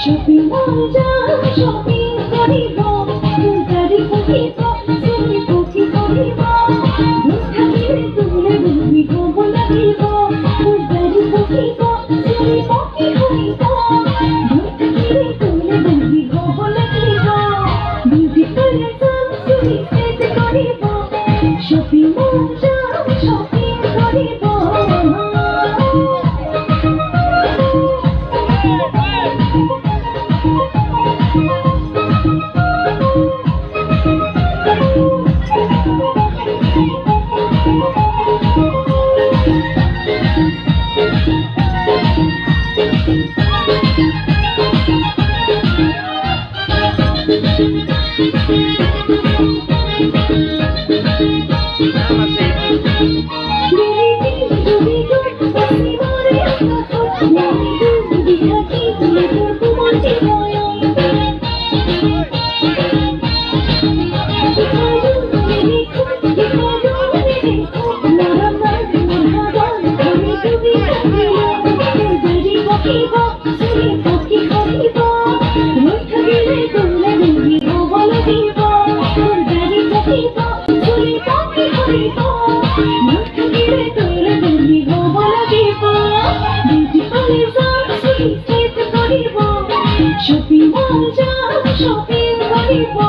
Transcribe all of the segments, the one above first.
Shopping mall ja shopping koribo gari koribo sumi poti koribo muskile tule bumi ko bolagibo gari koribo sumi poti koribo muskile tule bumi ko bolagibo beauty collection sumi set koribo shopping mall ja shopping koribo Shopping mall ja shopping koribo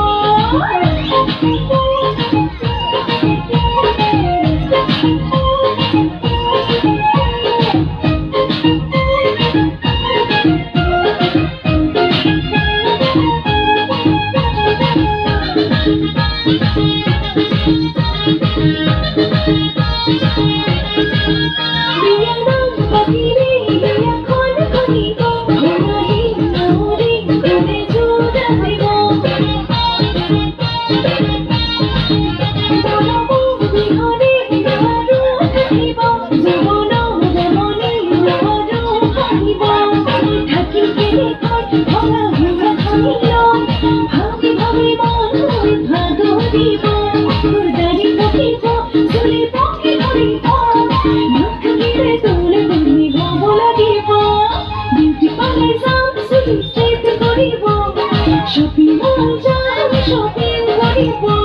shopping mall ja shopping koribo